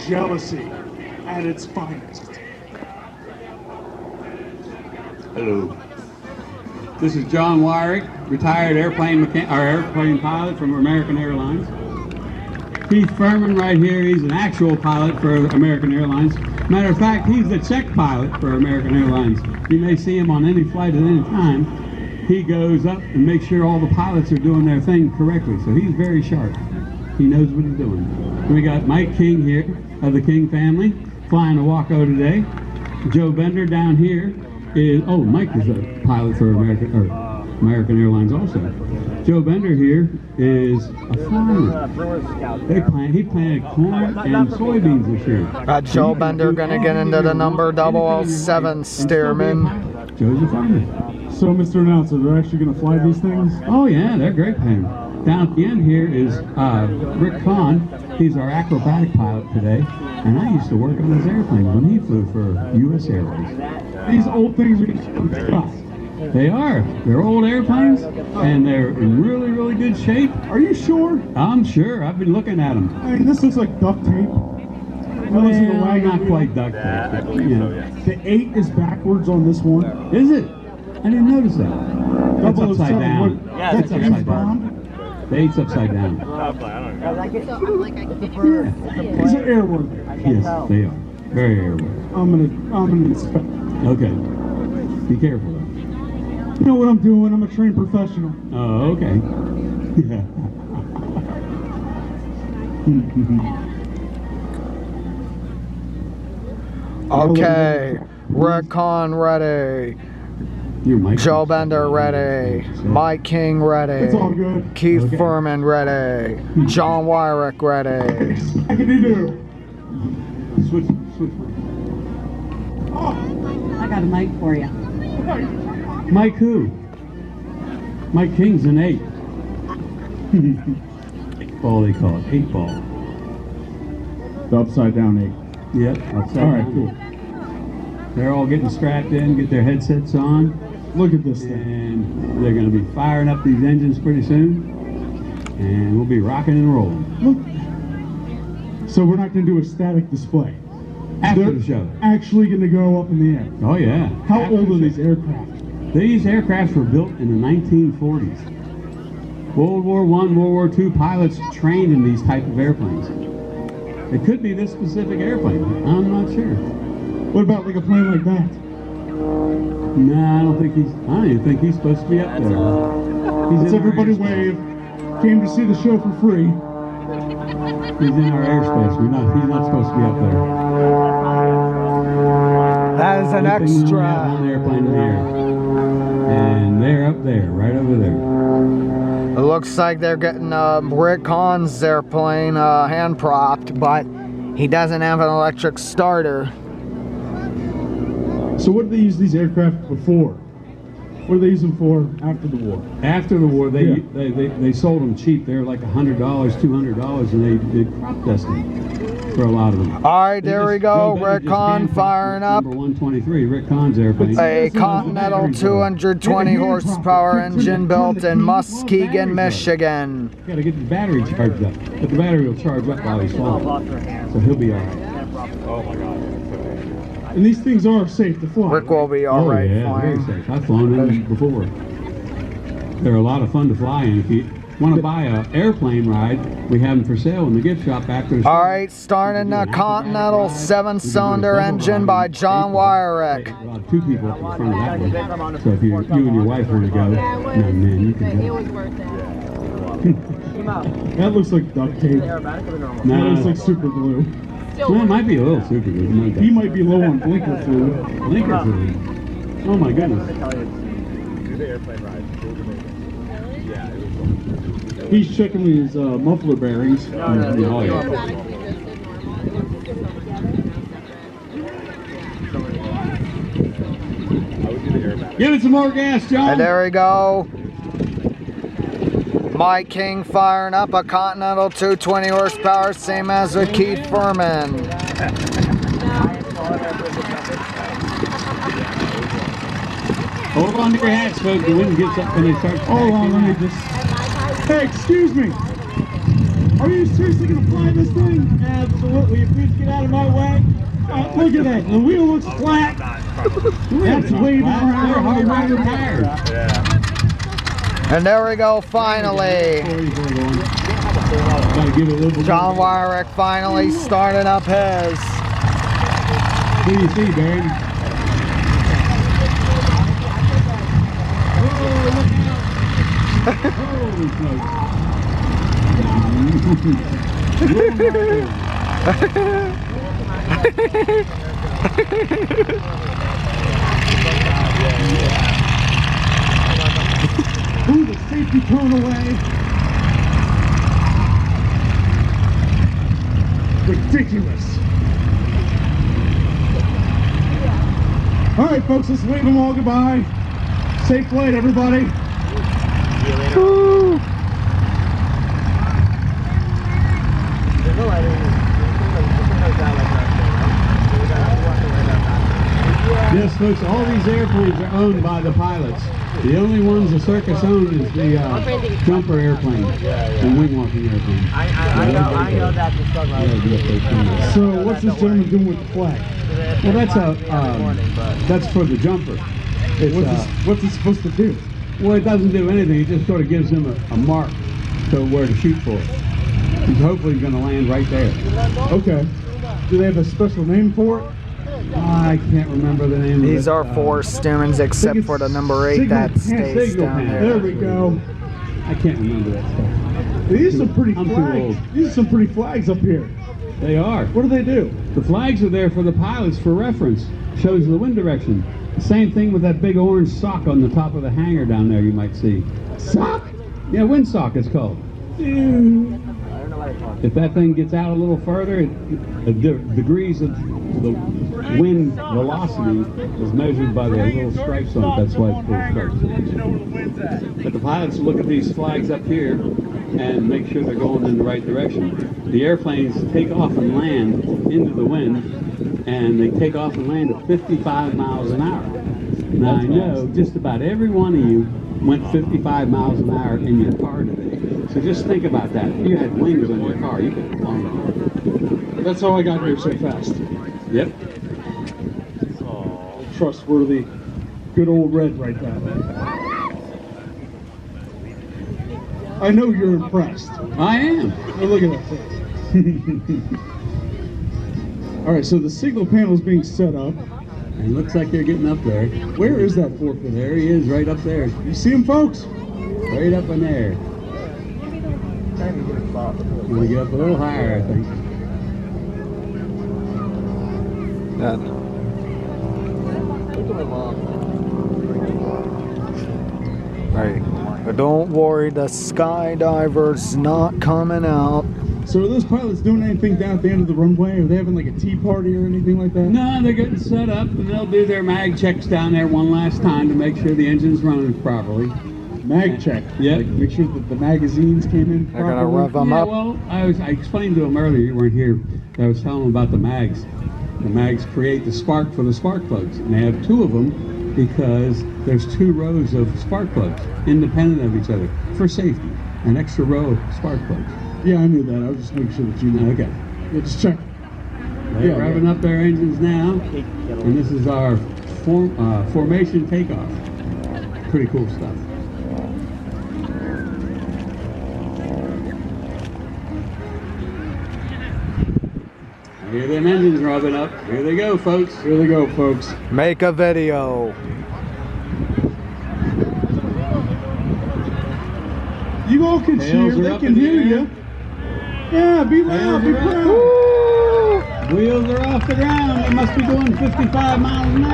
Jealousy at its finest. Hello. This is John Wyrick, retired airplane pilot from American Airlines. Keith Furman right here, he's an actual pilot for American Airlines. Matter of fact, he's the check pilot for American Airlines. You may see him on any flight at any time. He goes up and makes sure all the pilots are doing their thing correctly. So he's very sharp. He knows what he's doing. We got Mike King here of the King family, flying a Waco today. Joe Bender down here is, oh, Mike is a pilot for American Airlines also. Joe Bender here is a farmer. He planted corn and soybeans this year. Joe Bender gonna get into the number 007 Stearman. Joe's a farmer. So, Mr. Announcer, they're actually going to fly these things? Oh yeah, they're great planes. Down at the end here is Rick Kahn. He's our acrobatic pilot today. And I used to work on his airplane when he flew for U.S. Airways. These old things are tough. They are. They're old airplanes, and they're in really, really good shape. Are you sure? I'm sure. I've been looking at them. I mean, this looks like duct tape. Well, not quite duct tape. I believe so, yeah. The 8 is backwards on this one. Is it? I didn't notice that. That's upside down. Yeah, that's upside down. The 8's upside down. These are airworthy. Yes, they are. Very airworthy. I'm gonna inspect. Okay. Be careful though. You know what I'm doing? I'm a trained professional. Oh, okay. Yeah. Okay, Rick Kahn ready. Joe Bender ready. Mike King ready. It's all good. Keith Furman ready. John Wyrick ready. What can you do? Switch. Oh. I got a mic for you. Mike who? Mike King's an 8. Ball they call it, 8 ball. The upside down 8. Yep, upside all right, down. cool. They're all getting strapped in, get their headsets on. Look at this thing. And they're going to be firing up these engines pretty soon. And we'll be rocking and rolling. Look. So we're not going to do a static display. After They're the show. Actually going to go up in the air. Oh yeah. How After old the are show. these aircraft? These aircrafts were built in the 1940s. World War I, World War II pilots trained in these type of airplanes. It could be this specific airplane. I'm not sure. What about like a plane like that? Nah, I don't even think he's supposed to be up there. Let's everybody wave. Came to see the show for free. He's in our airspace. He's not supposed to be up there. That is an extra. One airplane in the air. And they're up there, right over there. It looks like they're getting Rick Kahn's airplane hand propped, but he doesn't have an electric starter. So what did they use these aircraft before? What did they use them for after the war? After the war, they sold them cheap. They were like $100, $200, and they crop dusted for a lot of them. All right, there we go. Rick Kahn firing up. Number 123, Rick Kahn's airplane. A Continental 220 horsepower engine built in Muskegon, Michigan. You gotta get the battery charged up. But the battery will charge up while he's flying. So he'll be all right. Oh my God. And these things are safe to fly. Rick will be all right yeah, flying. very safe. I've flown them before. They're a lot of fun to fly in. If you want to buy an airplane ride, we have them for sale in the gift shop after the show. All right, starting the Continental 7-cylinder engine by John Wyrick. Two people up in front of that one. So if you and your wife want to go, no, man, you can go. It was worth it. That looks like duct tape. That looks like super glue. Well, it might be a little super good. He might be low on blinker fluid. Blinker fluid. Oh my goodness. Do the airplane ride. Yeah, it was. He's checking his muffler bearings. Oh, yeah. Give it some more gas, John. And there we go. Mike King firing up a Continental 220 horsepower, same as with Keith Furman. Hold on to your hats, folks. The wind gets up when they start. Hold on, let me just. Hey, excuse me. Are you seriously gonna fly this thing? Absolutely. Please get out of my way. Look at that. The wheel looks flat. That's way down. Hard rocker tires. Yeah. And there we go, finally. Gotta give it a little bit. John Wyrick finally started up his. What do you see, Barry? Holy smokes. Ooh, the safety cone away. Ridiculous. All right, folks, let's wave them all goodbye. Safe flight, everybody. Woo. Yes, folks, all these airplanes are owned by the pilots. The only ones the Circus owns is the jumper airplane and wing walking airplane. I know that to start So what's this gentleman doing with the flag? Well, that's for the jumper. It's, What's it supposed to do? well, it doesn't do anything. It just sort of gives them a mark to where to shoot for. He's hopefully going to land right there. Okay. Do they have a special name for it? I can't remember the name These of it. are 4 Stimens except for the number 8 Signal that pan, stays signal down pan. There there. we go. I can't remember that stuff. These are some pretty I'm too flags. old. These are some pretty flags up here. They are. What do they do? The flags are there for the pilots for reference. Shows the wind direction. The same thing with that big orange sock on the top of the hangar down there you might see. Sock? Yeah, wind sock it's called. If that thing gets out a little further, the degrees of the wind velocity is measured by the little stripes on it. That's why it's called stripes. But the pilots look at these flags up here and make sure they're going in the right direction. The airplanes take off and land into the wind, and they take off and land at 55 miles an hour. Now I know just about every one of you went 55 miles an hour in your car today. So just think about that. If you had wings on your car, you could have flown off. That's how I got here so fast. Yep. Trustworthy. Good old red right there. I know you're impressed. I am. Oh, look at that thing. All right, so the signal panel is being set up. It looks like they're getting up there. Where is that for? There he is, right up there. You see him, folks? Right up in there. We'll get up a little higher, I think. Right. But don't worry, the skydiver's not coming out. So are those pilots doing anything down at the end of the runway? Are they having like a tea party or anything like that? No, they're getting set up, and they'll do their mag checks down there one last time to make sure the engine's running properly. Mag check. Yep. Like make sure that the magazines came in They're gonna properly. rev them Yeah, up. well, I explained to them earlier, you weren't here. I was telling them about the mags. The mags create the spark for the spark plugs, and they have 2 of them because there's 2 rows of spark plugs, independent of each other, for safety. An extra row of spark plugs. Yeah, I knew that. I was just making sure that you knew. Okay. Yeah, just check. They're Yeah, revving up their engines now, and this is our formation takeoff. Pretty cool stuff. I hear them engines revving up. Here they go, folks. Here they go, folks. Make a video. You all can Tails cheer. are They up can in the hear air. you. Yeah, be loud, be Tails are up. proud. Wheels are off the ground. They must be going 55 miles an hour.